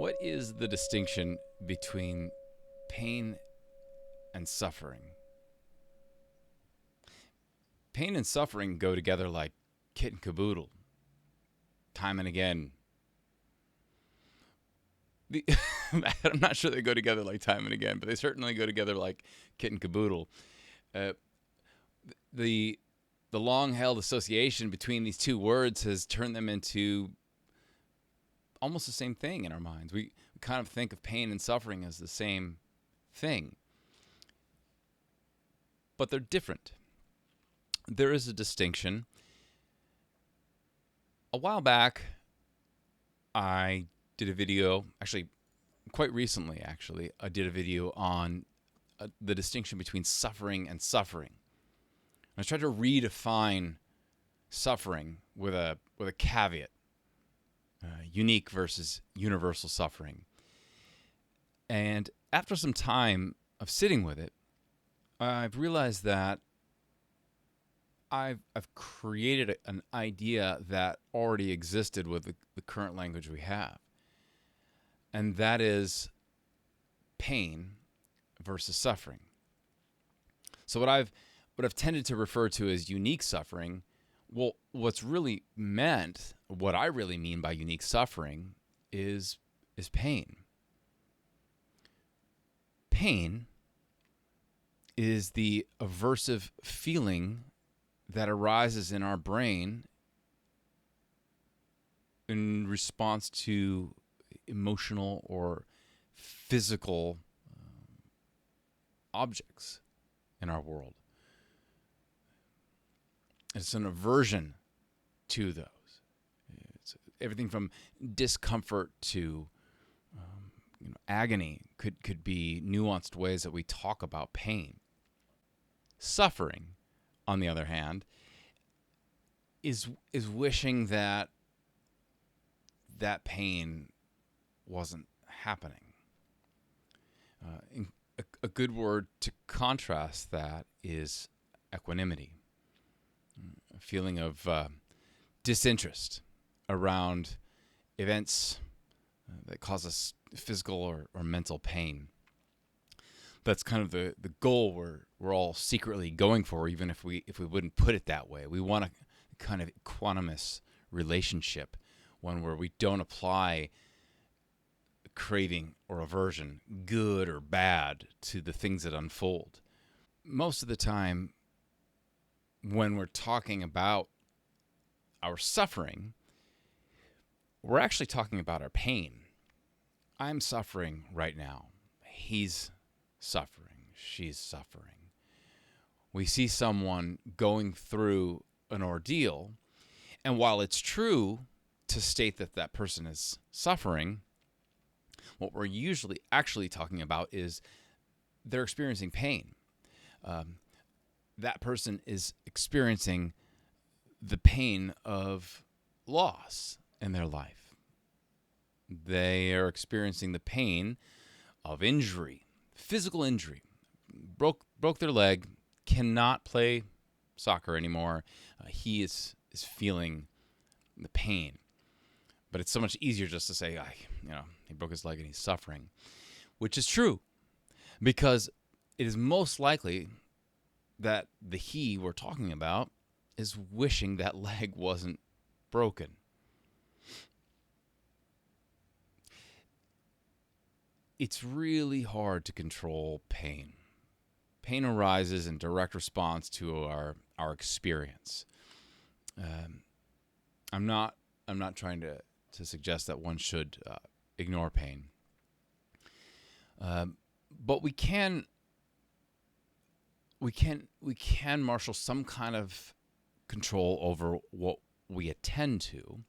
What is the distinction between pain and suffering? Pain and suffering go together like kit and caboodle, time and again. The, I'm not sure they go together like time and again, but they certainly go together like kit and caboodle. Uh, the the long-held association between these two words has turned them into almost the same thing in our minds. We kind of think of pain and suffering as the same thing, but they're different. There is a distinction. A while back, I did a video, actually, quite recently, I did a video on the distinction between suffering and suffering. I tried to redefine suffering with a caveat, unique versus universal suffering. And after some time of sitting with it, I've realized that I've created an idea that already existed with the current language we have, and that is pain versus suffering. So what I've tended to refer to as unique suffering, well, what's really meant, what I really mean by unique suffering, is pain. Pain is the aversive feeling that arises in our brain in response to emotional or physical objects in our world. It's an aversion to those. It's everything from discomfort to agony could be nuanced ways that we talk about pain. Suffering, on the other hand, is wishing that pain wasn't happening. A good word to contrast that is equanimity, a feeling of disinterest around events that cause us physical or mental pain. That's kind of the goal we're all secretly going for, even if we wouldn't put it that way. We want a kind of equanimous relationship, one where we don't apply craving or aversion, good or bad, to the things that unfold. Most of the time, when we're talking about our suffering, we're actually talking about our pain. I'm suffering right now. He's suffering. She's suffering. We see someone going through an ordeal, and while it's true to state that that person is suffering, what we're usually actually talking about is they're experiencing pain. That person is experiencing the pain of loss in their life. They are experiencing the pain of injury, physical injury. Broke their leg, cannot play soccer anymore. He is feeling the pain. But it's so much easier just to say, he broke his leg and he's suffering, which is true, because it is most likely that the he we're talking about is wishing that leg wasn't broken. It's really hard to control pain. Pain arises in direct response to our experience. I'm not trying to suggest that one should ignore pain, but we can marshal some kind of control over what we attend to,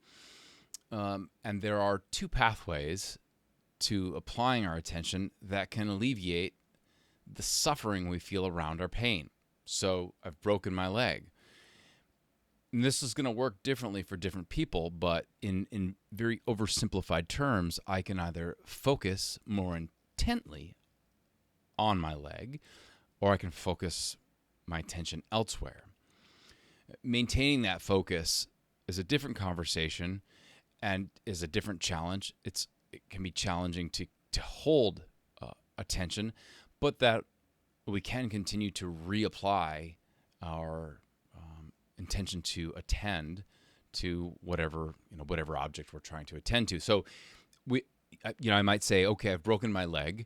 and there are two pathways to applying our attention that can alleviate the suffering we feel around our pain. So I've broken my leg. And this is going to work differently for different people, but in very oversimplified terms, I can either focus more intently on my leg, or I can focus my attention elsewhere. Maintaining that focus is a different conversation and is a different challenge. It's it can be challenging to hold attention, but that we can continue to reapply our intention to attend to whatever object we're trying to attend to. So I might say, okay, I've broken my leg,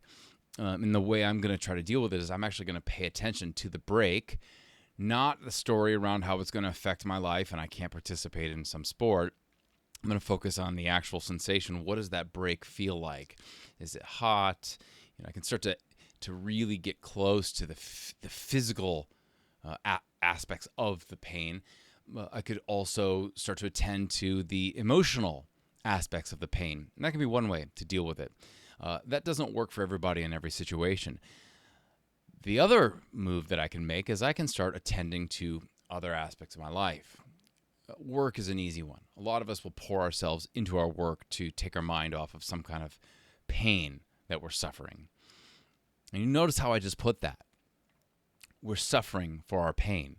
and the way I'm going to try to deal with it is I'm actually going to pay attention to the break, not the story around how it's going to affect my life and I can't participate in some sport. I'm going to focus on the actual sensation. What does that break feel like? Is it hot? I can start to really get close to the physical aspects of the pain. I could also start to attend to the emotional aspects of the pain. And that can be one way to deal with it. That doesn't work for everybody in every situation. The other move that I can make is I can start attending to other aspects of my life. Work is an easy one. A lot of us will pour ourselves into our work to take our mind off of some kind of pain that we're suffering. And you notice how I just put that. We're suffering for our pain.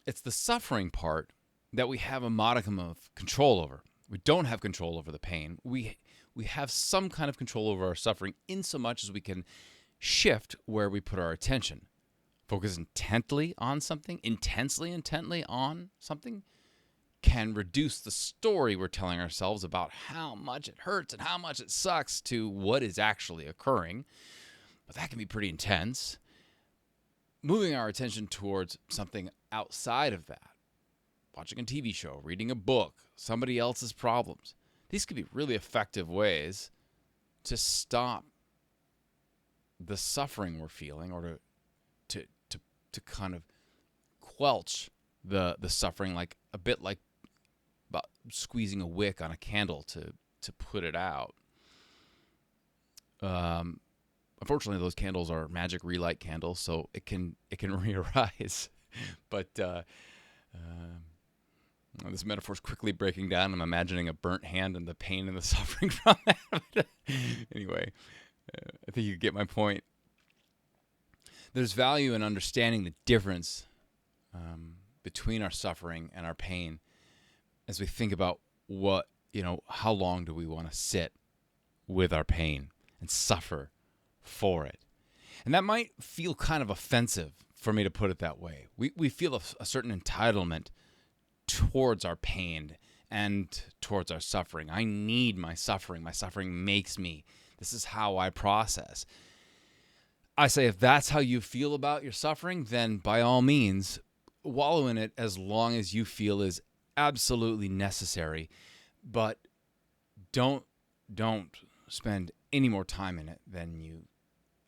It's the suffering part that we have a modicum of control over. We don't have control over the pain. We have some kind of control over our suffering in so much as we can shift where we put our attention. Focus intently on something, intently on something, can reduce the story we're telling ourselves about how much it hurts and how much it sucks to what is actually occurring. But that can be pretty intense. Moving our attention towards something outside of that, watching a TV show, reading a book, somebody else's problems. These could be really effective ways to stop the suffering we're feeling, or to kind of quelch the suffering, like a bit like about squeezing a wick on a candle to put it out. Unfortunately, those candles are magic relight candles, so it can re-arise. But this metaphor is quickly breaking down. I'm imagining a burnt hand and the pain and the suffering from that. Anyway, I think you get my point. There's value in understanding the difference between our suffering and our pain as we think about how long do we want to sit with our pain and suffer for it. And that might feel kind of offensive for me to put it that way. We feel a certain entitlement towards our pain and towards our suffering. I need my suffering. My suffering makes me. This is how I process. I say, if that's how you feel about your suffering, then by all means, wallow in it as long as you feel is absolutely necessary. But don't spend any more time in it than you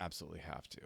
absolutely have to.